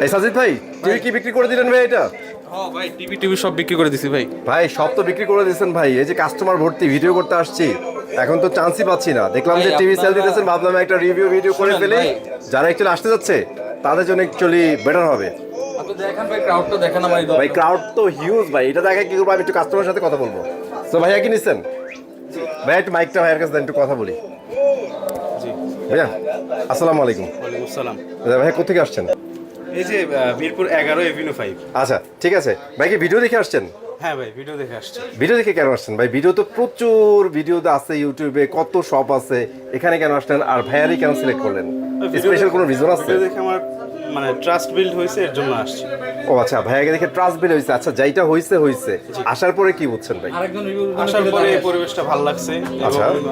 এই সাজিদ ভাই টিভি কি বিক্রি করে দিলেন ভাই এটা? হ্যাঁ ভাই, টিভি সব বিক্রি করে দিছি ভাই। ভাই সব তো বিক্রি করে দিয়েছেন ভাই, এই যে কাস্টমার ভর্তি ভিডিও করতে আসছি, এখন তো চান্সই পাচ্ছি না। দেখলাম যে ভাই, টিভি সেল আপনারা- দিতেছেন, ভাবলাম একটা রিভিউ ভিডিও করে শুনেন ফেলি, ভাই। যারা অ্যাকচুয়ালি আসতে যাচ্ছে তাদের জন্য অ্যাকচুয়ালি বেটার হবে। আপনি দেখেন ভাই, ক্রাউডটা দেখেন আমার এই ভাই ক্রাউড তো হিউজ ভাই, এটা দেখে কি করবো, আমি একটু কাস্টমারের সাথে কথা বলবো। তো ভাইয়া কি নিচ্ছেন? ভাইয়া একটু মাইকটা ভাইয়ের কাছে দেন, একটু কথা বলি। জি, ভাইয়া আসসালামু আলাইকুম। ওয়ালাইকুম আসসালাম। ভাইয়া কোথেকে আসছেন? এই যে মিরপুর 11 এভিনিউ 5। আচ্ছা ঠিক আছে ভাই, কি ভিডিও দেখে আসছেন? হ্যাঁ ভাই, ভিডিও দেখে আসছি। ভিডিও দেখে কেন আসছেন ভাই? ভিডিও তো প্রচুর ভিডিও আছে ইউটিউবে, কত শপ আছে, এখানে কেন আসলেন? আর ভাইয়ারই কেন সিলেক্ট করলেন? স্পেশাল কোনো রিজন আছে? ভিডিও দেখে আমার মানে ট্রাস্ট বিল্ড হয়েছে, এর জন্য আসছি। ও আচ্ছা, ভাইয়াকে দেখে ট্রাস্ট বিল হয়েছে। আচ্ছা যাইটা হয়েছে হয়েছে, আসার পরে কি বুঝছেন ভাই? আসার পরে পরিবেশটা ভালো লাগছে আচ্ছা। এবং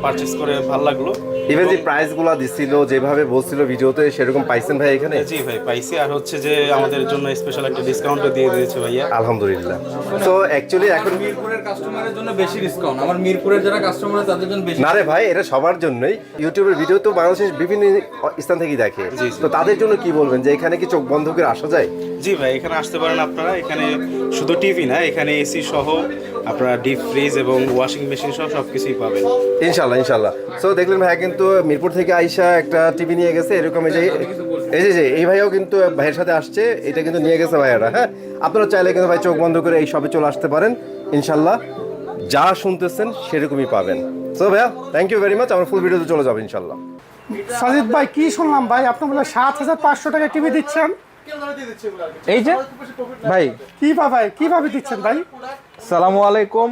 পারচেজ করে ভালো লাগলো। ইভেন যে প্রাইস গুলা দিছিল, যেভাবে বলছিল ভিডিওতে, সেরকম পাইছেন ভাই এখানে? জি ভাই পাইছি, আর হচ্ছে যে আমাদের জন্য স্পেশাল একটা ডিসকাউন্টও দিয়ে দিয়েছে ভাইয়া। আলহামদুলিল্লাহ। তো অ্যাকচুয়ালি এখন মিরপুরের কাস্টমারের জন্য বেশি ডিসকাউন্ট, আমার মিরপুরের যারা কাস্টমার তাদের জন্য বেশি। না রে ভাই, এটা সবার জন্যই। ইউটিউবের ভিডিও তো বাংলাদেশের বিভিন্ন স্থান থেকেই দেখে, জি। তো তাদের জন্য কি বলবেন যে এখানে কি চোখ বন্ধ করে আসা যায়? জি ভাই, এখানে আসতে পারেন আপনারা। এখানে শুধু টিভি না, এখানে এসি সহ আপনারা ডিপ ফ্রিজ এবং ওয়াশিং মেশিন সহ সব কিছুই পাবেন। ইনশাল্লাহ ইনশাল্লাহ। সো দেখলেন ভাইয়া কিন্তু মিরপুর থেকে আইসা একটা টিভি নিয়ে গেছে, এরকম এই যে এই ভাইয়াও কিন্তু ভাইয়ের সাথে আসছে, এটা কিন্তু নিয়ে গেছে ভাইয়ারা। হ্যাঁ, আপনারা চাইলে কিন্তু ভাই চোখ বন্ধ করে এই সবে চলে আসতে পারেন, ইনশাল্লাহ যা শুনতেছেন সেরকমই পাবেন। সো ভাইয়া থ্যাংক ইউ ভেরি মাচ, আমরা ফুল ভিডিওতে চলে যাবো ইনশাল্লাহ। সাজিদ ভাই কি শুনলাম ভাই, আপনি বলে 7,500 টাকা টিভি দিচ্ছেন? এই যে ভাই, ভাই কিভাবে দিচ্ছেন ভাই? সালামু আলাইকুম।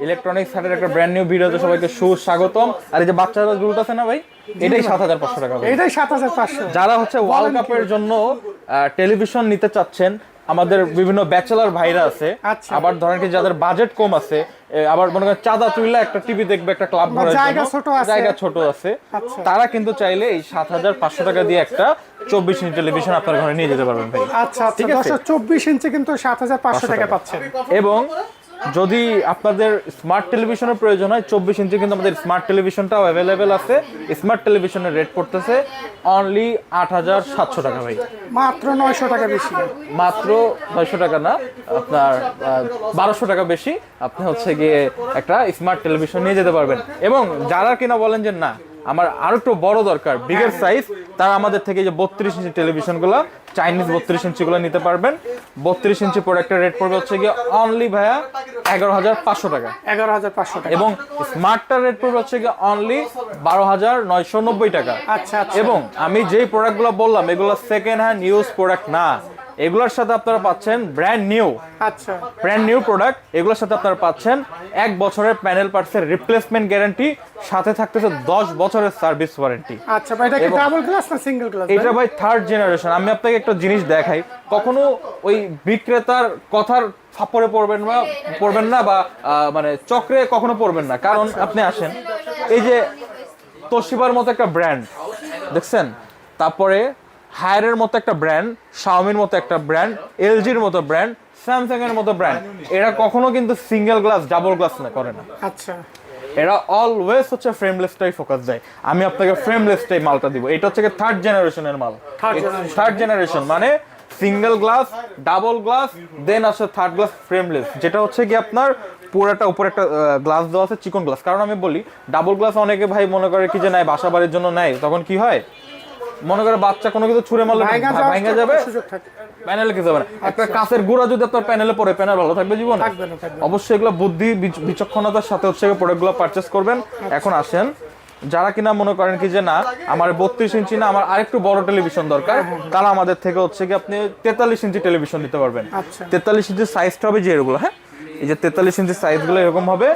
ইলেকট্রনিক্স হাটের একটা ব্র্যান্ড নিউ ভিডিওতে সবাইকে সুস্বাগতম। আর এই যে বাচ্চারা গ্রুপ আছে না ভাই, এটাই 7,500 টাকা ভাই। এটাই 7,500। যারা হচ্ছে ওয়ার্ল্ড কাপের জন্য টেলিভিশন নিতে চাচ্ছেন, আমাদের বিভিন্ন ব্যাচেলার ভাইরা আছে, আচ্ছা। আবার ধরেন কি যাদের বাজেট কম আছে, আবার মনে করেন চাঁদা তুইলা একটা টিভি দেখবে, একটা ক্লাব বা জায়গা ছোট আছে। জায়গা ছোট আছে, আচ্ছা। তারা কিন্তু চাইলে এই 7,500 টাকা দিয়ে একটা 24 ইঞ্চি টেলিভিশন আপনার ঘরে নিয়ে যেতে পারবেন ভাই। আচ্ছা আচ্ছা, ঠিক আছে? 24 ইঞ্চি কিন্তু 7,500 টাকা পাচ্ছেন। এবং যদি আপনাদের স্মার্ট টেলিভিশনের প্রয়োজন হয়, 24 ইঞ্চি কিন্তু আমাদের স্মার্ট টেলিভিশনটাও অ্যাভেলেবেল আছে। স্মার্ট টেলিভিশনের রেট পড়তেছে অনলি 8,700 টাকা ভাই। মাত্র 900 টাকা বেশি। মাত্র 900 টাকা না, আপনার 1200 টাকা বেশি, আপনি হচ্ছে গিয়ে একটা স্মার্ট টেলিভিশন নিয়ে যেতে পারবেন। এবং যারা কিনা বলেন যে না আমার আরো একটু বড় দরকার, বিগের সাইজ, তারা আমাদের থেকে যে 32 ইঞ্চি টেলিভিশনগুলো, চাইনিজ 32 ইঞ্চিগুলো নিতে পারবেন। 32 ইঞ্চি প্রোডাক্টের রেট পড়বে হচ্ছে গিয়ে অনলি ভাইয়া 11,500 টাকা। 11,500 টাকা। এবং স্মার্টটার রেট পড়বে হচ্ছে গিয়ে অনলি 12,990 টাকা। আচ্ছা আচ্ছা। এবং আমি যেই প্রোডাক্টগুলো বললাম, এগুলো সেকেন্ড হ্যান্ড ইউজ প্রোডাক্ট না, এগুলোর সাথে আপনারা পাচ্ছেন ব্র্যান্ড নিউ প্রোডাক্ট। এগুলোর সাথে আপনারা পাচ্ছেন 1 বছরের প্যানেল পার্টসের রিপ্লেসমেন্ট গ্যারান্টি, সাথে থাকতেছে 10 বছরের সার্ভিস ওয়ারেন্টি। আচ্ছা ভাই, এটা কি ডাবল গ্লাস না সিঙ্গেল গ্লাস? এটা ভাই 3rd জেনারেশন। আমি আপনাকে একটা জিনিস দেখাই, কখনো ওই বিক্রেতার কথার ফাপড়ে পড়বেন না বা মানে চক্রে কখনো পড়বেন না। কারণ আপনি আসেন, এই যে তোশিবার মতো একটা ব্র্যান্ড দেখছেন, তারপরে হায়ারের মতো একটা ব্র্যান্ড, শাওমির মতো একটা ব্র্যান্ড, এলজির মতো ব্র্যান্ড, স্যামসাং এর মতো ব্র্যান্ড, এরা কখনো কিন্তু সিঙ্গেল গ্লাস ডাবল গ্লাস না করে না। আচ্ছা। এরা অলওয়েজ হচ্ছে ফ্রেমলেসটাই ফোকাস দেয়। আমি আপনাকে ফ্রেমলেসটাই মালটা দিব। এটা হচ্ছে 3rd জেনারেশনের মাল। 3rd জেনারেশন মানে সিঙ্গেল গ্লাস, ডাবল গ্লাস, দেন আসে 3rd গ্লাস ফ্রেমলেস, যেটা হচ্ছে কি আপনার পুরোটা উপরে একটা গ্লাস দেওয়া আছে, চিকন গ্লাস। কারণ আমি বলি ডাবল গ্লাস অনেকে ভাই মনে করে কি যে নাই, বাসা বাড়ির জন্য নাই, তখন কি হয় মনে করে বাচ্চা কোনো কিছু ছুঁড়ে মারলে ভাঙা যাবে, প্যানেলে কিছু হবে না। একটা কাঁচের গুঁড়া যদি আপনার প্যানেলে পড়ে, প্যানেল ভালো থাকবে জীবনে? অবশ্যই এগুলো বুদ্ধি বিচক্ষণতার সাথে হচ্ছে প্রোডাক্টগুলো পারচেস করবেন। এখন আসেন, যারা কিনা মনে করেন কি যে না আমার 32 ইঞ্চি না, আমার আরেকটু বড় টেলিভিশন দরকার, তারা আমাদের থেকে হচ্ছে কি আপনি 43 ইঞ্চি টেলিভিশন নিতে পারবেন। 43 ইঞ্চি সাইজটা হবে যে এগুলো, হ্যাঁ এই যে 43 ইঞ্চি সাইজগুলো এরকম হবে।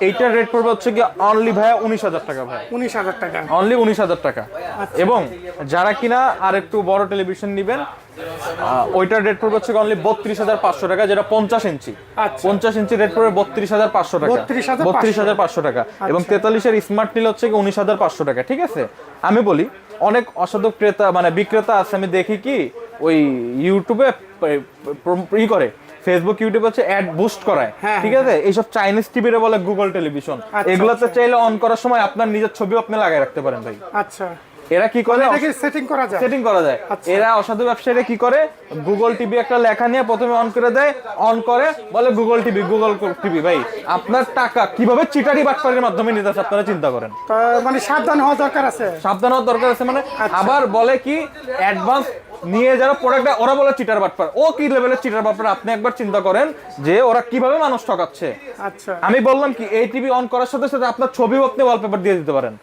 এইটার রেট পড়বে হচ্ছে কি অনলি ভাইয়া 19,000 টাকা ভাই। 19,000 টাকা, অনলি 19,000 টাকা। এবং যারা কিনা আর একটু বড় টেলিভিশন নেবেন, ওইটার রেট পড়বে হচ্ছে অনলি 32,500 টাকা, যেটা 50 ইঞ্চি। 50 ইঞ্চি রেট পড়বে 32,500 টাকা। 32,500 টাকা। এবং 43 এর স্মার্ট নিলে হচ্ছে 19,500 টাকা। ঠিক আছে, আমি বলি অনেক অসাধু ক্রেতা মানে বিক্রেতা আছে, আমি দেখি কি ওই ইউটিউবে করে, ফেসবুক ইউটিউব হচ্ছে অ্যাড বুস্ট করায়, ঠিক আছে? এইসব চাইনিজ টিভিরে বলে গুগল টেলিভিশন। এগুলোতে চাইলে অন করার সময় আপনার নিজের ছবিও আপনি লাগাই রাখতে পারেন ভাই। আচ্ছা, এরা কি করে এটাকে সেটিং করা যায়? সেটিং করা যায়। এরা অসাধু ব্যবসায়ীরা কি করে, গুগল টিভি একটা লেখা নিয়ে প্রথমে অন করে দেয়, অন করে বলে গুগল টিভি। ভাই আপনার টাকা কিভাবে চিটারি বাটপাড়ির মাধ্যমে নিতেছে আপনারা চিন্তা করেন। তো মানে সাবধান হওয়া দরকার আছে। সাবধান হওয়ার দরকার আছে মানে আবার বলে কি অ্যাডভান্স নিয়ে যারা প্রোডাক্টটা ওরা বলে চিটার বাটপার। ও কি লেভেলের চিটার বাটপার আপনি একবার চিন্তা করেন যে ওরা কিভাবে মানুষ ঠকাচ্ছে। আচ্ছা, আমি বললাম কি এই টিভি অন করার সাথে সাথে আপনার ছবিও আপনি ওয়ালপেপার দিয়ে দিতে পারেন।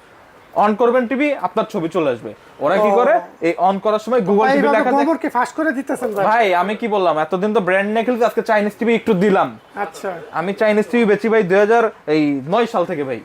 অন করবেন টিভি, আপনার ছবি চলে আসবে। ওরা কি করে এই অন করার সময় গুগল টিভি লেখা থাকে। গোবর কি ফাঁস করে দিতেছেন ভাই? ভাই আমি কি বললাম, এতদিন তো ব্র্যান্ড নিয়ে খেলছি, আজকে চাইনিজ টিভি একটু দিলাম। আচ্ছা, আমি চাইনিজ টিভি বেচি ভাই 2009 সাল থেকে ভাই।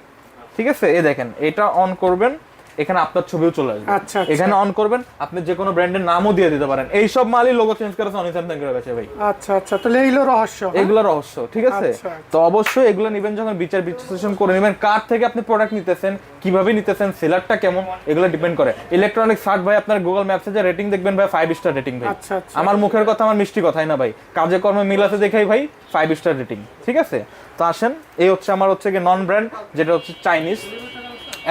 ঠিক আছে, এই দেখেন এটা অন করবেন, এখানে আপনার ছবিও চলে আসবে। আচ্ছা, এখানে অন করবেন, আপনি যে কোনো ব্র্যান্ডের নামও দিয়ে দিতে পারেন। এই সব মালই লোগো চেঞ্জ করে সনি স্যামসাং করে বেচে ভাই। আচ্ছা আচ্ছা, তাহলে এইগুলো রহস্য। এগুলো রহস্য, ঠিক আছে। আচ্ছা। তো অবশ্যই এগুলো নেবেন যখন বিচার বিশ্লেষণ করে নেবেন, কার থেকে আপনি প্রোডাক্ট নিতেছেন, কিভাবে নিতেছেন, সেলারটা কেমন, এগুলো ডিপেন্ড করে। ইলেকট্রনিক সার্ট ভাই আপনার গুগল ম্যাপসে যে রেটিং দেখবেন ভাই 5 স্টার রেটিং ভাই। আচ্ছা আচ্ছা, আমার মুখের কথা আমার মিষ্টি কথাই না ভাই, কাজে কর্মে মিল আছে দেখাই ভাই 5 স্টার রেটিং। ঠিক আছে, তো আসেন এই হচ্ছে আমার হচ্ছে কি নন ব্র্যান্ড, যেটা হচ্ছে চাইনিজ।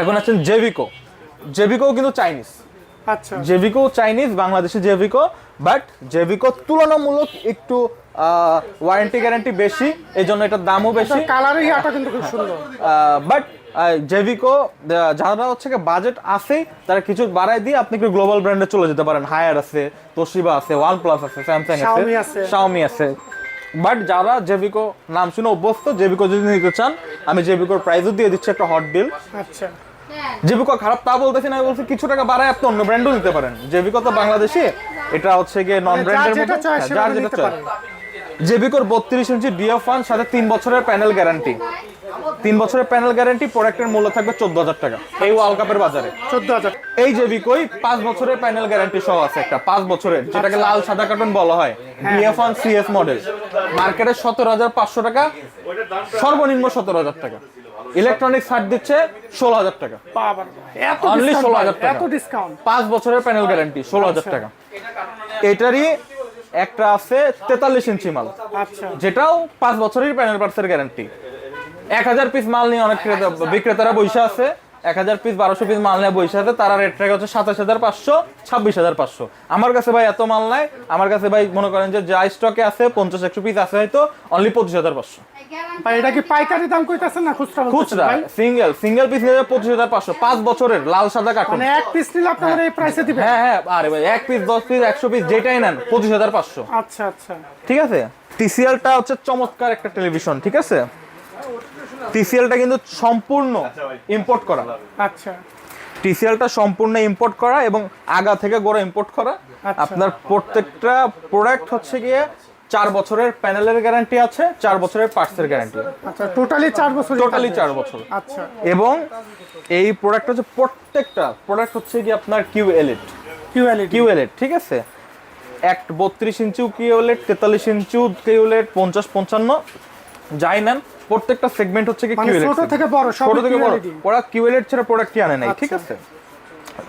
এখন আছেন জেভিকো। জেভিকোও কিন্তু চাইনিজ। আচ্ছা, জেভিকো চাইনিজ, বাংলাদেশে জেভিকো, বাট জেভিকো তুলনামূলক একটু ওয়ারেন্টি গ্যারান্টি বেশি, এই জন্য এটার দামও বেশি। কালারের ইয়াটা কিন্তু খুব সুন্দর। বাট জেভিকো যারা হচ্ছে বাজেট আছে তারা কিছু বাড়ায় দিয়ে আপনি একটু গ্লোবাল ব্র্যান্ডে চলে যেতে পারেন। হায়ার আছে, তোশিবা আছে, ওয়ানপ্লাস আছে, স্যামসাং আছে, শাওমি আছে। বাট যারা জেভিকো নাম শুনে অভ্যস্ত, জেভিকো যদি নিতে চান আমি জেভিকোর প্রাইসও দিয়ে দিচ্ছি একটা হট ডিল। আচ্ছা, জেভিকো খারাপ তা বলতেছি না, আমি বলছি কিছু টাকা বাড়ায় আপনি অন্য ব্র্যান্ডও নিতে পারেন। জেভিকো তো বাংলাদেশে, এটা হচ্ছে গিয়ে নন ব্র্যান্ডের মধ্যে যার যেটা চয়েস। জেভিকোর 32 ইঞ্চি ডিএফ1 সাথে 3 বছরের প্যানেল গ্যারান্টি। 3 বছরের প্যানেল গ্যারান্টি, প্রোডাক্টের মূল্য থাকবে 14,000 টাকা এই ওয়ার্ল্ড কাপের বাজারে। 14,000। এই জেভিকোই 5 বছরের প্যানেল গ্যারান্টি সহ আছে একটা, 5 বছরের, যেটাকে লাল সাদা কার্টন বলা হয়। ডিএফ1 সিএস মডেল, মার্কেটে 17,500 টাকা, সর্বনিম্ন 17,000 টাকা। ইলেকট্রনিক ছাড় দিচ্ছে 16,000 টাকা, বাবা, এত অনলি 16,000 টাকা, এত ডিসকাউন্ট। 5 বছরের প্যানেল গ্যারান্টি, 16,000 টাকা। এটারই একটা আছে 43 ইঞ্চি মাল, আচ্ছা, যেটাও 5 বছরের প্যানেল পার্টসের গ্যারান্টি। 1000 পিস মাল নিয়ে অনেক বিক্রেতারা বসে আছে, 1000 পিস 1200 পিস মাল নিয়ে বসে আছে, তারা রেট ট্র্যাক হচ্ছে 27,500, 26,500। আমার কাছে ভাই এত মাল নাই, আমার কাছে ভাই মনে করেন যে যা স্টকে আছে 50-100 পিস আছে হয়তো, অনলি 25,500। ভাই এটা কি পাইকারি দাম কইতাছেন না খুচরা বলতেছেন খুচরা ভাই? সিঙ্গেল পিস নিলে 25,500, 5 বছরের লাল সাদা কার্টুন। মানে এক পিস নিলে আপনারা এই প্রাইসে দিবেন? হ্যাঁ, আরে ভাই 1 পিস 10 পিস 100 পিস যেটাই নেন 25,500। আচ্ছা আচ্ছা, ঠিক আছে। টিসিএলটা হচ্ছে চমৎকার একটা টেলিভিশন, ঠিক আছে। টিসিএলটা কিন্তু সম্পূর্ণ ইম্পোর্ট করা। আচ্ছা, টিসিএলটা সম্পূর্ণ ইম্পোর্ট করা এবং আগা থেকে গোড়া ইম্পোর্ট করা। আপনার প্রত্যেকটা প্রোডাক্ট হচ্ছে গিয়ে 4 বছরের প্যানেলের গ্যারান্টি আছে, 4 বছরের পার্টসের গ্যারান্টি। আচ্ছা, টোটালি 4 বছর। টোটালি 4 বছর। আচ্ছা, এবং এই প্রোডাক্ট হচ্ছে প্রত্যেকটা প্রোডাক্ট হচ্ছে কি আপনার কিউএলইড, ঠিক আছে। 32 ইঞ্চিও কিউএলইড, 43 ইঞ্চিও কিউএলইড, 50-55 যাই নেন, প্রত্যেকটা সেগমেন্ট হচ্ছে কি কিউএলইড। ছোট থেকে বড় সব কিউএলইড। ওরা কিউএলইড ছাড়া প্রোডাক্টই আনে নাই, ঠিক আছে।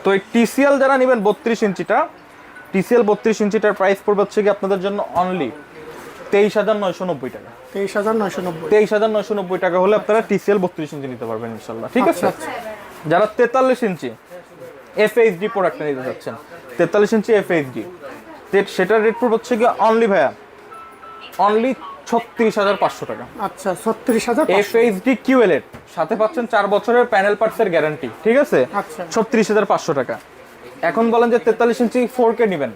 তো এই টিসিএল যারা নেবেন 32 ইঞ্চিটা, টিসিএল 32 ইঞ্চিটার প্রাইস পড়বে হচ্ছে কি আপনাদের জন্য অনলি 23,990 টাকা। 23,990। 23,990 টাকা হলে আপনারা টিসিএল 32 ইঞ্চি নিতে পারবেন ইনশাআল্লাহ, ঠিক আছে। যারা 43 ইঞ্চি এফএইচডি প্রোডাক্টটা নিতে যাচ্ছেন, 43 ইঞ্চি এফএইচডি, সেটার রেট পড়বে হচ্ছে কি অনলি ভাইয়া অনলি 36,500 টাকা। আচ্ছা, 36,000। এফএইচডি কিউএলইড সাথে পাচ্ছেন 4 বছরের প্যানেল পার্টসের গ্যারান্টি, ঠিক আছে। আচ্ছা, 36,500 টাকা। এখন বলেন যে 43 ইঞ্চি 4K নেবেন,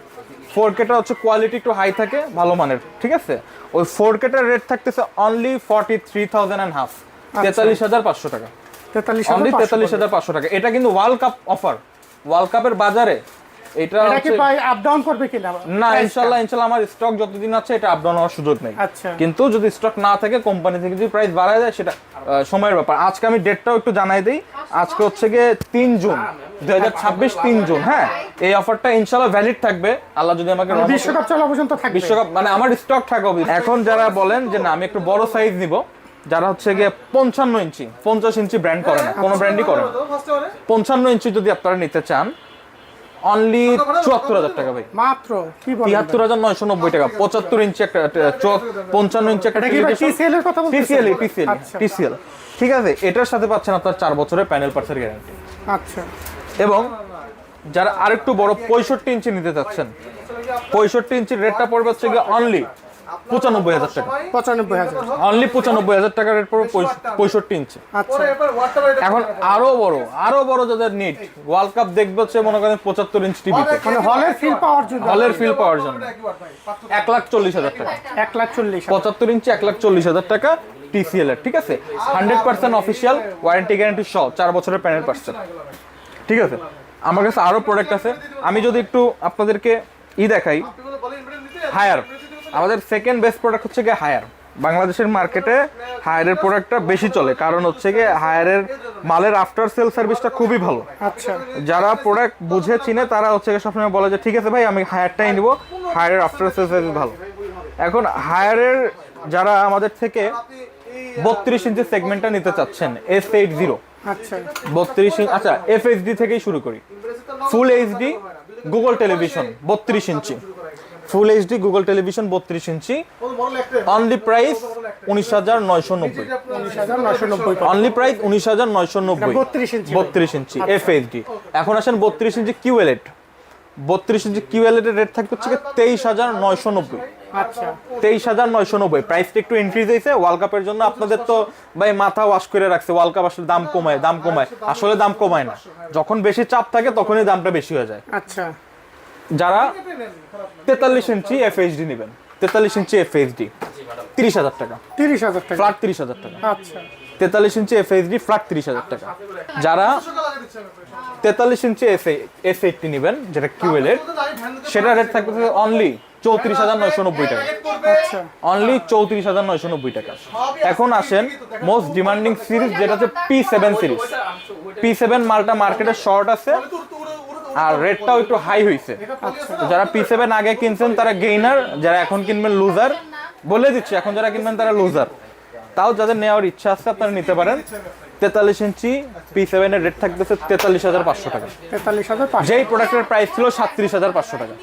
4Kটা হচ্ছে কোয়ালিটি একটু হাই থাকে, ভালো মানের, ঠিক আছে। ওই 4Kটার রেট থাকতেছে অনলি 43,500, 43,500 টাকা, অনলি 43,500 টাকা। এটা কিন্তু ওয়ার্ল্ড কাপ অফার, ওয়ার্ল্ড কাপের বাজারে এটা কি ভাই আপ ডাউন করবে কিনা? না, ইনশাআল্লাহ আমার স্টক যতদিন আছে এটা আপ ডাউন হওয়ার সুযোগ নেই। আচ্ছা, কিন্তু যদি স্টক না থাকে কোম্পানি থেকে যদি প্রাইস বাড়ায় যায় সেটা সময়ের ব্যাপার। আজকে আমি ডেটটাও একটু জানাই দেই, আজকে হচ্ছে গিয়ে 3 জুন 2026, 3 জুন। হ্যাঁ, এই অফারটা ইনশাআল্লাহ ভ্যালিড থাকবে, আল্লাহ যদি আমাকে বিশ্বকাপ চলা পর্যন্ত থাকবে। বিশ্বকাপ মানে আমার স্টক থাকবে। এখন যারা বলেন যে না আমি একটু বড় সাইজ নিব, যারা হচ্ছে গিয়ে 55 ইঞ্চি 50 ইঞ্চি ব্র্যান্ড করে না, কোনো ব্র্যান্ডই করে না, 55 ইঞ্চি যদি আপনারা নিতে চান অনলি 74,000 টাকা ভাই, মাত্র। কি বলেন? 73,990 টাকা। 75 ইঞ্চি একটা, 55 ইঞ্চি একটা টিসিএল এর কথা বলছেন? টিসিএল, ঠিক আছে। এটার সাথে পাচ্ছেন আপনার 4 বছরের প্যানেল পার্টসের গ্যারান্টি। আচ্ছা, এবং যারা আরেকটু বড় 65 ইঞ্চি নিতে চাচ্ছেন, 65 ইঞ্চির রেটটা পড়বে হচ্ছে গিয়ে অনলি 95,000 টাকা। 95,000। অনলি 95,000 টাকা রেট পড়বে 65 ইঞ্চি। আচ্ছা, এখন আরো বড় যাদের নিট, ওয়ার্ল্ড কাপ দেখবে হচ্ছে মনে করেন 75 ইঞ্চি টিভিতে, মানে হলের ফিল পাওয়ার জন্য। হলের ফিল পাওয়ার জন্য 1,40,000 টাকা। 1,40,000। 75 ইঞ্চি 1,40,000 টাকা TCL এর, ঠিক আছে? 100% অফিসিয়াল, ওয়ারেন্টি গ্যারান্টি সহ, 4 বছরের প্যানেল পাচ্ছেন, ঠিক আছে? আমার কাছে আরো প্রোডাক্ট আছে, আমি যদি একটু আপনাদেরকে দেখাই। হায়ার আমাদের সেকেন্ড বেস্ট প্রোডাক্ট হচ্ছে গিয়ে হায়ার। বাংলাদেশের মার্কেটে হায়ারের প্রোডাক্টটা বেশি চলে, কারণ হচ্ছে গিয়ে হায়ারের মালের আফটার সেল সার্ভিসটা খুবই ভালো। আচ্ছা, যারা প্রোডাক্ট বুঝে চিনে তারা হচ্ছে গিয়ে সবসময় বলে যে ঠিক আছে ভাই আমি হায়ারটাই নিব, হায়ারের আফটার সেল সার্ভিস ভালো। এখন হায়ারের যারা আমাদের থেকে 32 ইঞ্চি সেগমেন্টটা নিতে চাচ্ছেন, S80, আচ্ছা, 32 ইঞ্চি, আচ্ছা FHD থেকেই শুরু করি। ফুল এইচডি গুগল টেলিভিশন 32 ইঞ্চি, ফুল এইচডি গুগল টেলিভিশন 32 ইঞ্চি, অনলি প্রাইস 19,990। 19,990। Only price 19,990। 32 ইঞ্চি FHD। এখন আসেন 32 ইঞ্চি QLED। 32 ইঞ্চি QLED এর রেট থাকবে হচ্ছে 23,990। আচ্ছা, 23,990। প্রাইসটা একটু ইনক্রিজ হয়েছে ওয়ার্ল্ড কাপের জন্য। আপনাদের তো ভাই মাথা ওয়াশ করে রাখছে, ওয়ার্ল্ড কাপ আসলে দাম কমায়, আসলে দাম কমায় না, যখন বেশি চাপ থাকে তখনই দামটা বেশি হয়ে যায়। আচ্ছা, যারা 43 ইঞ্চি FHD নেবেন, 43 ইঞ্চি FHD 30,000 টাকা, 30,000 টাকা। ফ্ল্যাট 30,000 টাকা। আচ্ছা, 43 ইঞ্চি FHD ফ্ল্যাট 30,000 টাকা। যারা 43 ইঞ্চি S80 নেবেন, যেটা QLED, সেটা রেট থাকবে অনলি 34,990 টাকা। আচ্ছা, অনলি 34,990 টাকা। এখন আসেন মোস্ট ডিমান্ডিং সিরিজ, যেটা হচ্ছে P7 সিরিজ। P7 মালটা মার্কেটে শর্ট আছে আর রেটটাও একটু হাই হয়েছে। যারা P7 আগে কিনছেন তারা গেইনার, যারা এখন কিনবেন লুজার। বলে দিচ্ছি, এখন যারা কিনবেন তারা লুজার। তাও যাদের নেওয়ার ইচ্ছা আছে আপনারা নিতে পারেন। 43 ইঞ্চি P7 এর রেট থাকতেছে 43,500 টাকা। 43,500। যেই প্রোডাক্টের প্রাইস ছিল 37,500 টাকা।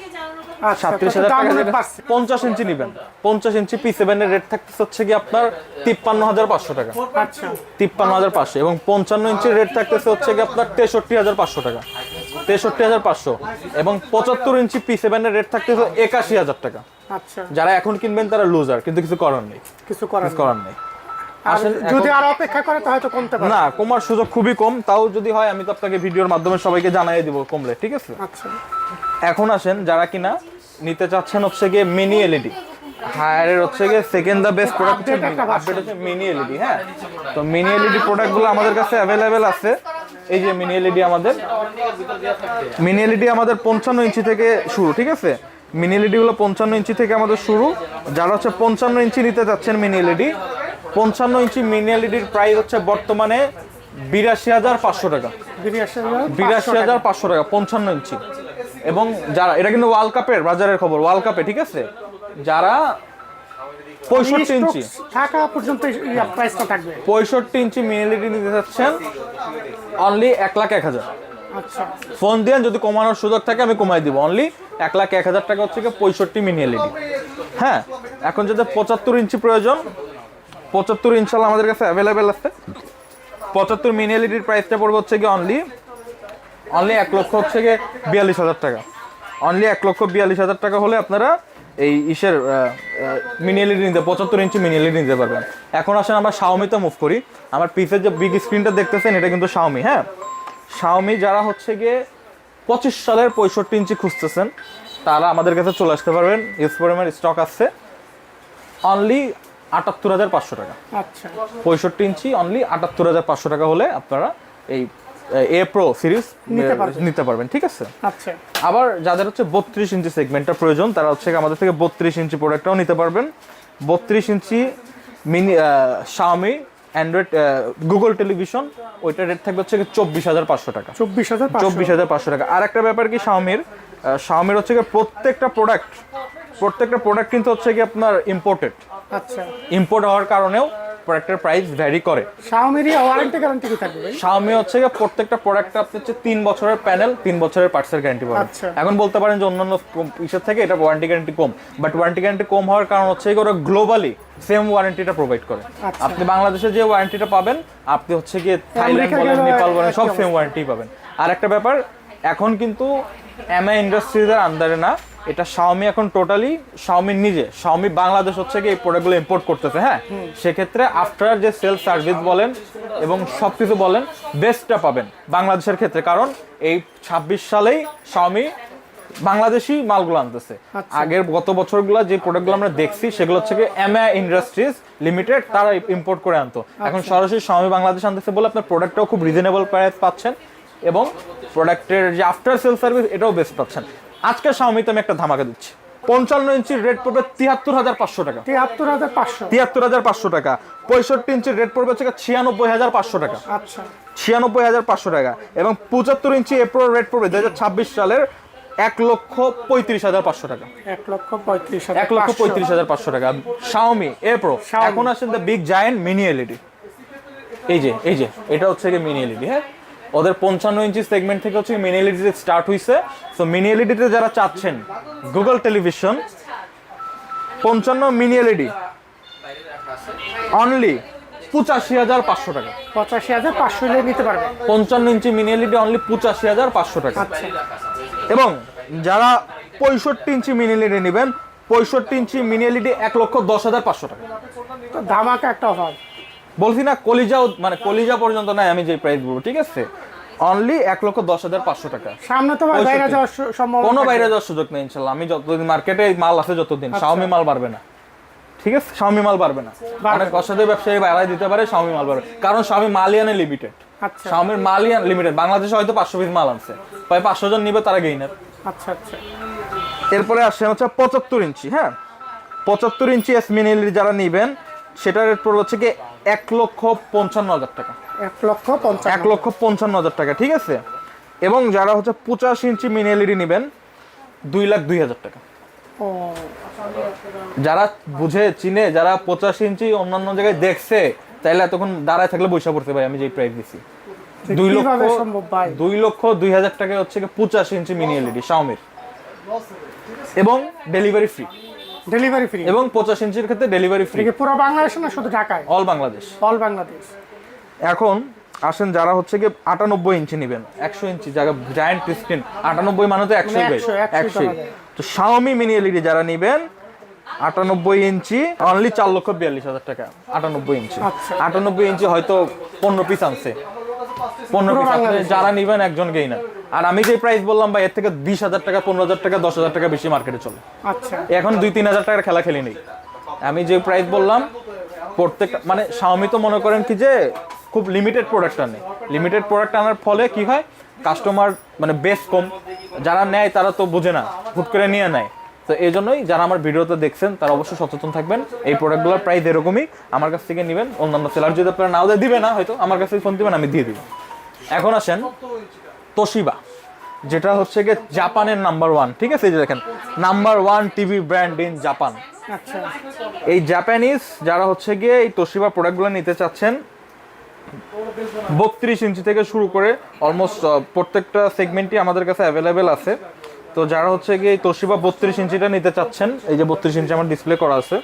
আচ্ছা, 37,000 দাম টাকা। অনেক বাড়ছে। 50 ইঞ্চি নেবেন, 50 ইঞ্চি P7 এর রেট থাকতেছে হচ্ছে কি আপনার 53,500 টাকা। আচ্ছা, 53,500। এবং 55 ইঞ্চির রেট থাকতেছে হচ্ছে কি আপনার 63,500 টাকা। 63,500। এবং 75 ইঞ্চি P7 এর রেট থাকতেছে 81,000 টাকা। আচ্ছা, যারা এখন কিনবেন তারা লুজার, কিন্তু কিছু করার নেই, কিছু করার কিছু করার নেই। আর আসেন যদি আরো অপেক্ষা করে তো হয়তো কমতে পারে। না, কমার সুযোগ খুবই কম। তাও যদি হয় আমি তো আপনাকে ভিডিওর মাধ্যমে সবাইকে জানাই দিব কমলে, ঠিক আছে? আচ্ছা, এখন আসেন যারা কিনা নিতে চাচ্ছেন হচ্ছে গিয়ে মিনি এলইডি। হায়ারের হচ্ছে গিয়ে second the best product update হচ্ছে মিনি এলইডি। হ্যাঁ, তো মিনি এলইডি প্রোডাক্টগুলো আমাদের কাছে অ্যাভেলেবেল আছে। এই যে মিনি এলইডি আমাদের 55 ইঞ্চি থেকে শুরু, ঠিক আছে? মিনি এলইডি গুলো 55 ইঞ্চি থেকে আমাদের শুরু। যারা হচ্ছে 55 ইঞ্চি নিতে যাচ্ছেন মিনি এলইডি, 55 ইঞ্চি মিনি এলইডির প্রাইস হচ্ছে বর্তমানে 82,500 টাকা। 82,500 টাকা 55 ইঞ্চি। এবং যারা, এটা কিন্তু ওয়ার্ল্ড কাপের বাজারের খবর, ওয়ার্ল্ড কাপে, ঠিক আছে? যারা 65 ইঞ্চি টাকা পর্যন্ত প্রাইসটা থাকবে। 65 ইঞ্চি মিনি এলইডি নিতে যাচ্ছেন অনলি 1,01,000। আচ্ছা, ফোন দিয়ে যদি কমানোর সুযোগ থাকে আমি কমাই দিব। অনলি 1,01,000 টাকা হচ্ছে 65 মিনি এলইডি। হ্যাঁ, এখন যদি 75 ইঞ্চি প্রয়োজন, 75 ইনশাল্লাহ আমাদের কাছে অ্যাভেলেবেল আছে। 75 মিনি এলইডির প্রাইসটা পড়বে হচ্ছে কি অনলি 1 লক্ষ হচ্ছে গিয়ে 42,000 টাকা। অনলি 1,42,000 টাকা হলে আপনারা এই ইসের মিনি এলইডি নিতে, 75 ইঞ্চি মিনি এলইডি নিতে পারবেন। এখন আসেন আমরা শাওমিতে মুভ করি। আমার পিসের যে বিগ স্ক্রিনটা দেখতেছেন এটা কিন্তু শাওমি। হ্যাঁ, শাওমি যারা হচ্ছে গিয়ে 25 সালের 65 ইঞ্চি খুঁজতেছেন তারা আমাদের কাছে চলে আসতে পারবেন। ইউজ পরিমাণ স্টক আছে। অনলি 78,500 টাকা। আচ্ছা, 65 ইঞ্চি অনলি 78,500 টাকা হলে আপনারা এই এ প্রো সিরিজ নিতে পারবেন, ঠিক আছে? আচ্ছা, আবার যাদের হচ্ছে 32 ইঞ্চি সেগমেন্টটা প্রয়োজন তারা হচ্ছে আমাদের থেকে 32 ইঞ্চি প্রোডাক্টটাও নিতে পারবেন। 32 inch mini Xiaomi Android Google television, ওইটার রেট থাকবে হচ্ছে 24,500 টাকা। 24,500 টাকা। আর একটা ব্যাপার কি, শাওমির হচ্ছে প্রত্যেকটা প্রোডাক্ট কিন্তু হচ্ছে কি আপনার ইম্পোর্টেড। আচ্ছা, ইম্পোর্ট হওয়ার কারণেও প্রোডাক্টের প্রাইস ভ্যারি করে। শাওমির ওয়ারেন্টি গ্যারান্টি কি থাকবে ভাই? শাওমি হচ্ছে প্রত্যেকটা প্রোডাক্ট আপনি হচ্ছে 3 বছরের প্যানেল, 3 বছরের পার্টসের গ্যারান্টি পাবেন। আচ্ছা, এখন বলতে পারেন যে অন্যান্য ইসের থেকে এটা ওয়ারেন্টি গ্যারান্টি কম, বাট ওয়ারেন্টি গ্যারান্টি কম হওয়ার কারণ হচ্ছে ওরা গ্লোবালি সেম ওয়ারেন্টিটা প্রোভাইড করে। আচ্ছা। আপনি বাংলাদেশে যে ওয়ারেন্টিটা পাবেন আপনি হচ্ছে গিয়ে থাইল্যান্ড বলেন, নেপাল বলেন, সব সেম ওয়ারেন্টি পাবেন। আর একটা ব্যাপার, এখন কিন্তু এমআই ইন্ডাস্ট্রিজের আন্ডারে না, এটা শাওমি এখন টোটালি শাওমি নিজে, শাওমি বাংলাদেশ হচ্ছে কি এই প্রোডাক্টগুলো ইম্পোর্ট করতেছে। হ্যাঁ, সেক্ষেত্রে আফটার যে সেলস সার্ভিস বলেন এবং সব কিছু বলেন বেস্টটা পাবেন বাংলাদেশের ক্ষেত্রে, কারণ এই 26 সালেই শাওমি বাংলাদেশি মালগুলো আনতেছে। আগের গত বছরগুলো যে প্রোডাক্টগুলো আমরা দেখছি সেগুলো হচ্ছে কি এমআই ইন্ডাস্ট্রিজ লিমিটেড, তারা ইম্পোর্ট করে আনতো। এখন সরাসরি শাওমি বাংলাদেশ আনতেছে বলে আপনার প্রোডাক্টটাও খুব রিজনেবল প্রাইস পাচ্ছেন এবং প্রোডাক্টের যে আফটার সেল সার্ভিস এটাও বেস্ট পাচ্ছেন। আজকে শাওমিতে আমি একটা ধামাকা দিচ্ছি, 55 ইঞ্চির রেট পড়বে 73,500 টাকা, 73,500 টাকা। 65 ইঞ্চির রেট পড়বে হচ্ছে 96,500 টাকা, আচ্ছা 96,500 টাকা। এবং 75 ইঞ্চি এ প্রো রেট পড়বে 2026 সালের 1,35,500 টাকা, 1,35,500 টাকা। শাওমি এ প্রো। এখন আসেন the big giant mini LED. এই যে এটা হচ্ছে কি মিনি এলইডি। হ্যাঁ, ওদের 55 ইঞ্চি সেগমেন্ট থেকে হচ্ছে মিনি এলইডি স্টার্ট হইছে। সো মিনি এলইডিতে যারা চাচ্ছেন Google television 55 mini LED only 85,500 টাকা, 85,500 হলে নিতে পারবে। 55 ইঞ্চি মিনি এলইডি অনলি 85,500 টাকা। আচ্ছা এবং যারা 65 ইঞ্চি মিনি এলইডি নেবেন, 65 ইঞ্চি মিনি এলইডি 1,10,500 টাকা। তো ধামাকা একটা অফার বলছি না, কলিজাও মানে কলিজা পর্যন্ত নাই আমি যে প্রাইস বলবো, ঠিক আছে? অনলি 1,10,500 টাকা। সামনে তো বাইরে যাওয়ার সম্ভাবনা, কোনো বাইরে যাওয়ার সুযোগ নেই ইনশাল্লাহ। আমি যতদিন মার্কেটে মাল আছে যতদিন, শাওমি মাল বাড়বে না, ঠিক আছে? শাওমি মাল বাড়বে না। অনেক অসাধু ব্যবসায়ী বাড়াই দিতে পারে, শাওমি মাল বাড়বে, কারণ শাওমি মালিয়ানে লিমিটেড। আচ্ছা শাওমির মালিয়ান লিমিটেড, বাংলাদেশে হয়তো 500 পিস মাল আনছে, প্রায় 500 জন নিবে, তারা গেইনার। আচ্ছা আচ্ছা এরপরে আসছে হচ্ছে 75 ইঞ্চি। হ্যাঁ, 75 ইঞ্চি এস মিনি এলইডি যারা নিবেন সেটার রেট পড়বে হচ্ছে কি 1,55,000 টাকা, 1,55,000 টাকা, ঠিক আছে? এবং যারা হচ্ছে 85 ইঞ্চি মিনি এলইডি নেবেন 2,02,000 টাকা। ও যারা বুঝে চিনে, যারা 85 ইঞ্চি অন্যান্য জায়গায় দেখছে, তাইলে এতক্ষণ দাঁড়ায় থাকলে বৈশা পড়তে ভাই আমি যে প্রাইস দিছি। 2,02,000 টাকা হচ্ছে 85 ইঞ্চি মিনি এলইডি শাওমির, এবং ডেলিভারি ফ্রি। ডেলিভারি ফ্রি এবং 85 ইঞ্চির ক্ষেত্রে ডেলিভারি ফ্রি, পুরো বাংলাদেশে না শুধু ঢাকায়? অল বাংলাদেশ। অল বাংলাদেশ। এখন আসেন যারা হচ্ছে কি 98 ইঞ্চি নেবেন, 100 ইঞ্চি জায়গা জায়ান্ট স্ক্রিন, 98 মানে তো 100 ভাই, 100। তো শাওমি মিনি এলইডি যারা নেবেন 98 ইঞ্চি অনলি 4,42,000 টাকা। 98 ইঞ্চি, 98 ইঞ্চি হয়তো 15 পিস আনছে, 15 পিস যারা নেবেন একজন গেইনার। আর আমি যে প্রাইস বললাম ভাই, এর থেকে 20,000 টাকা, 15,000 টাকা, 10,000 টাকা বেশি মার্কেটে চলে। আচ্ছা এখন 2-3,000 টাকার খেলা খেলি নেই। আমি যে প্রাইস বললাম প্রত্যেক, মানে শাওমি তো মনে করেন কি যে খুব লিমিটেড প্রোডাক্ট আনে, লিমিটেড প্রোডাক্ট আনার ফলে কি হয়, কাস্টমার মানে বেশ কম, যারা নেয় তারা তো বোঝে না, হুট করে নিয়ে নেয়। তো এই জন্যই যারা আমার ভিডিওতে দেখছেন তারা অবশ্যই সচেতন থাকবেন। এই প্রোডাক্টগুলোর প্রাইস এরকমই, আমার কাছ থেকে নেবেন। অন্যান্য সেলার যদি আপনারা নাও দিবে না, হয়তো আমার কাছে ফোন দিবেন, আমি দিয়ে দিব। এখন আসেন তোশিবা, যেটা হচ্ছে গিয়ে জাপানের নাম্বার 1, ঠিক আছে? এই যে দেখেন, number 1 TV brand in Japan. আচ্ছা এই জাপানিজ যারা হচ্ছে গিয়ে এই তোশিবা প্রোডাক্টগুলো নিতে চাচ্ছেন, 32 ইঞ্চি থেকে শুরু করে অলমোস্ট প্রত্যেকটা সেগমেন্টই আমাদের কাছে অ্যাভেলেবেল আছে। তো যারা হচ্ছে গিয়ে এই তোশিবা 32 ইঞ্চিটা নিতে চাচ্ছেন, এই যে 32 ইঞ্চি আমার ডিসপ্লে করা আছে,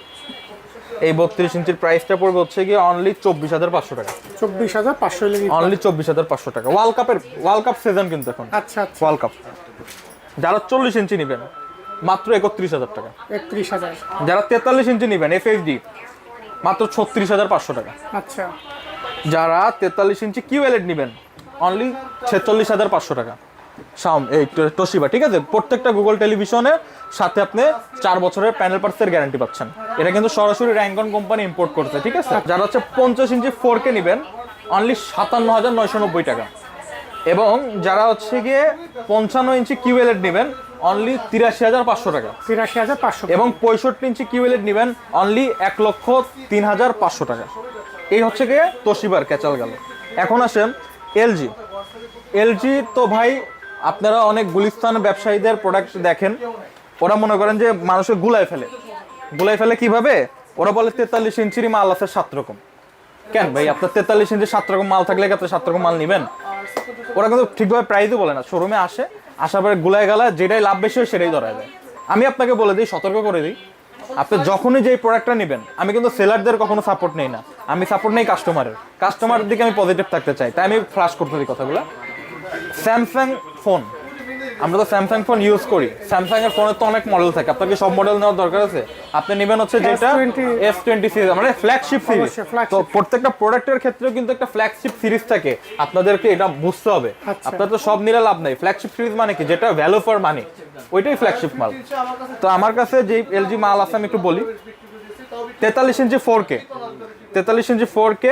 এই 32 ইঞ্চির প্রাইসটা পড়বে হচ্ছে গিয়ে অনলি 24,500 টাকা। 24,500 হলে অনলি 24,500 টাকা। ওয়ার্ল্ড কাপ সিজন কিন্তু এখন, আচ্ছা আচ্ছা ওয়ার্ল্ড কাপ। যারা 40 ইঞ্চি নেবেন মাত্র 31,000 টাকা। 31,000। যারা 43 ইঞ্চি নেবেন এফএইচডি মাত্র 36,500 টাকা। আচ্ছা যারা 43 ইঞ্চি কিউএলইডি নেবেন অনলি 46,500 টাকা। এই তোশিবা, ঠিক আছে? প্রত্যেকটা গুগল টেলিভিশনের সাথে আপনি 4 বছরের প্যানেল পার্টসের গ্যারান্টি পাচ্ছেন। এটা কিন্তু সরাসরি র্যাঙ্কন কোম্পানি ইম্পোর্ট করছে, ঠিক আছে? যারা হচ্ছে 50 ইঞ্চি 4K নেবেন অনলি 57,990 টাকা। এবং যারা হচ্ছে গিয়ে 55 ইঞ্চি কিউএলইডি নেবেন অনলি 83,500 টাকা। 83,500। এবং 65 ইঞ্চি কিউএলইডি নেবেন অনলি 1,03,500 টাকা। এই হচ্ছে গিয়ে তোশিবার ক্যাচাল গেল। এখন আসেন এলজি। তো ভাই আপনারা অনেক গুলিস্তান ব্যবসায়ীদের প্রোডাক্ট দেখেন, ওরা মনে করেন যে মানুষের গুলায় ফেলে কিভাবে? ওরা বলে 43 ইঞ্চির মাল আছে 7 রকম। কেন ভাই, আপনার 43 ইঞ্চির 7 রকম মাল থাকলে আপনি 7 রকম মাল নেবেন? ওরা কিন্তু ঠিকভাবে প্রাইসও বলে না। শোরুমে আসার পরে গুলায় গালায় যেটাই লাভ বেশি হয় সেটাই ধরা যায়। আমি আপনাকে বলে দিই, সতর্ক করে দিই, আপনি যখনই যে প্রোডাক্টটা নেবেন, আমি কিন্তু সেলারদের কখনো সাপোর্ট নেই না, আমি সাপোর্ট নেই কাস্টমারের দিকে আমি পজিটিভ থাকতে চাই, তাই আমি ফ্লাশ করতে দিই কথাগুলো। স্যামসাং ফোন আমরা তো স্যামসাং ফোন ইউজ করি, স্যামসাং এর ফোনের তো অনেক মডেল থাকে, আপনাকে সব মডেল নেওয়ার দরকার আছে? আপনি নেবেন হচ্ছে যেটা S20 সিরিজ, মানে ফ্ল্যাগশিপ সিরিজ। অবশ্যই, flagship। তো প্রত্যেকটা প্রোডাক্টের ক্ষেত্রেও কিন্তু একটা ফ্ল্যাগশিপ সিরিজ থাকে, আপনাদেরকে এটা বুঝতে হবে। আচ্ছা। আপনার তো সব নিলে লাভ নাই। ফ্ল্যাগশিপ সিরিজ মানে কি, যেটা ভ্যালু ফর মানি, ওইটাই ফ্ল্যাগশিপ মাল। তো আমার কাছে যে এলজি মাল আছে আমি একটু বলি। 43 ইঞ্চি 4K, 43 ইঞ্চি 4K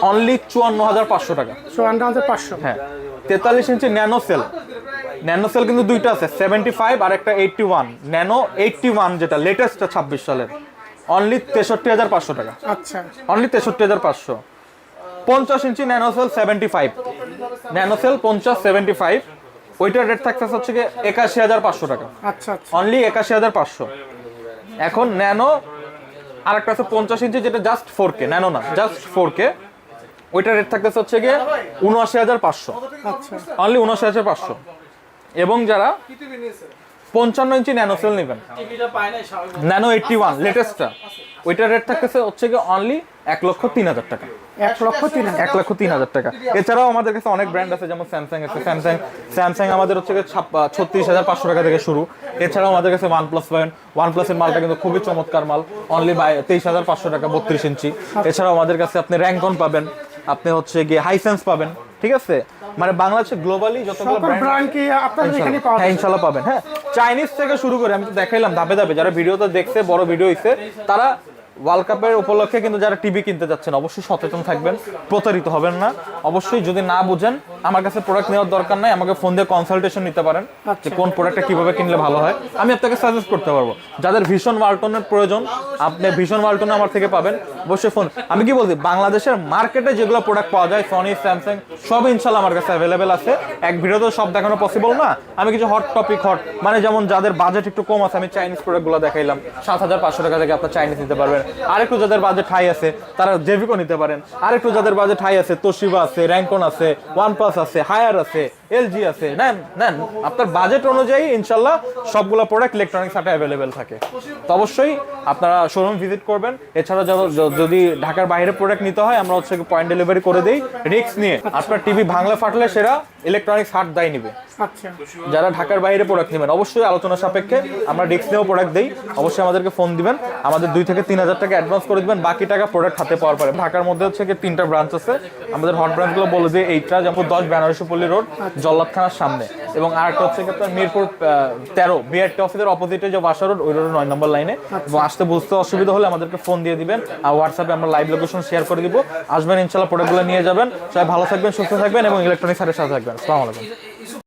অনলি 54,500 টাকা। 54,500। হ্যাঁ, 43 inch nano cell, nano cell কিন্তু দুইটা আছে, 75 আর একটা 81। ন্যানো 81 যেটা লেটেস্ট 26 সালের, অনলি 63,500 টাকা। আচ্ছা, only 63,500। 50 inch nano cell 75, nano cell 50 75, ওইটার রেট থাকছে হচ্ছে গিয়ে 81,500 টাকা। আচ্ছা, আচ্ছা। অনলি 81,500। এখন ন্যানো আরেকটা আছে 50 ইঞ্চি, যেটা জাস্ট 4K, ন্যানো না, জাস্ট 4K, ওইটার রেট থাকতেছে হচ্ছে গিয়ে 79,500। আচ্ছা, অনলি 79,500। এবং যারা 55 ইঞ্চি ন্যানো সেল নেবেন, ন্যানো 81 লেটেস্টটা, ওইটার রেট থাকতেছে হচ্ছে গিয়ে অনলি 1,03,000 টাকা। 1,03,000। 1,03,000 টাকা। এছাড়াও আমাদের কাছে অনেক ব্র্যান্ড আছে, যেমন স্যামসাং আছে, স্যামসাং আমাদের হচ্ছে গিয়ে 36,500 টাকা থেকে শুরু। এছাড়াও আমাদের কাছে OnePlus পাবেন, OnePlus-এর মালটা কিন্তু খুবই চমৎকার মাল, অনলি 23,500 টাকা 32 ইঞ্চি। এছাড়াও আমাদের কাছে আপনি র্যাঙ্কন পাবেন, আপনি হচ্ছে গিয়ে হাইসেন্স পাবেন, ঠিক আছে? মানে বাংলাদেশে গ্লোবালি যতগুলো সকল ব্র্যান্ড কি আপনাদের এখানে পাওয়া হ্যাঁ যায়? ইনশাল্লাহ পাবেন। হ্যাঁ, চাইনিজ থেকে শুরু করে আমি তো দেখাইলাম ধাপে ধাপে, যারা ভিডিওটা দেখছে, বড় ভিডিও হইছে, তারা ওয়ার্ল্ড কাপের উপলক্ষে কিন্তু যারা টিভি কিনতে যাচ্ছেন অবশ্যই সচেতন থাকবেন, প্রতারিত হবেন না। অবশ্যই যদি না বুঝেন, আমার কাছে প্রোডাক্ট নেওয়ার দরকার নাই, আমাকে ফোন দিয়ে কনসালটেশন নিতে পারেন যে কোন প্রোডাক্টটা কিভাবে কিনলে ভালো হয়, আমি আপনাকে সাজেস্ট করতে পারবো। যাদের ভীষণ ওয়ালটনের প্রয়োজন, আপনি ভীষণ ওয়ালটনে আমার থেকে পাবেন অবশ্যই ফোন। আমি কি বলছি, বাংলাদেশের মার্কেটে যেগুলো প্রোডাক্ট পাওয়া যায়, সনি, স্যামসাং, সব ইনশাল্লাহ আমার কাছে অ্যাভেলেবেল আছে। এক ভিডিওতে সব দেখানো পসিবল না, আমি কিছু হট টপিক মানে যেমন যাদের বাজেট একটু কম আছে, আমি চাইনিজ প্রোডাক্টগুলো দেখাইলাম, 7,500 টাকা থেকে আপনার চাইনিজ নিতে পারবেন। আরেকটু যাদের বাজেট হাই আছে তারা জেভিকো নিতে পারেন। আরেকটু যাদের বাজেট হাই আছে, তোশিবা আছে, র্যাঙ্কন আছে, OnePlus আছে, হায়ার আছে, এলজি আছে, নেন নেন। আপনার বাজেট অনুযায়ী ইনশাল্লাহ সবগুলো প্রোডাক্ট ইলেকট্রনিক্স হাটে অ্যাভেলেবেল থাকে। তো অবশ্যই আপনারা শোরুম ভিজিট করবেন। এছাড়া যদি ঢাকার বাইরে প্রোডাক্ট নিতে হয়, আমরা হচ্ছে পয়েন্ট ডেলিভারি করে দেই রিস্ক নিয়ে। আপনার টিভি ভাঙলে ফাটলে সেটা ইলেকট্রনিক্স হাট দায় নিবে। আচ্ছা, যারা ঢাকার বাইরে প্রোডাক্ট নেবেন অবশ্যই আলোচনা সাপেক্ষে আমরা রিস্ক নিয়েও প্রোডাক্ট দেই। অবশ্যই আমাদেরকে ফোন দিবেন, আমাদের 2 থেকে 3,000 টাকা অ্যাডভান্স করে দিবেন, বাকি টাকা প্রোডাক্ট হাতে পাওয়ার পরে। ঢাকার মধ্যে হচ্ছে 3টা ব্রাঞ্চ আছে আমাদের। হট ব্রাঞ্চগুলো বলে দিই, এইটা যেমন 10 বেনারসিপল্লী রোড, জল্লাদ থানার সামনে, এবং আরেকটা হচ্ছে আপনার মিরপুর 13 বিআরটি অফিসের অপোজিটে যে বাসা রোড, ওই রোড 9 নম্বর লাইনে। এবং আসতে বুঝতে অসুবিধা হলে আমাদেরকে ফোন দিয়ে দিবেন, আর হোয়াটসঅ্যাপে আমরা লাইভ লোকেশন শেয়ার করে দিব। আসবেন ইনশাল্লাহ, প্রোডাক্টগুলো নিয়ে যাবেন। সবাই ভালো থাকবেন, সুস্থ থাকবেন এবং ইলেকট্রনিক্স হাটের সাথে থাকবেন। আসসালামু আলাইকুম।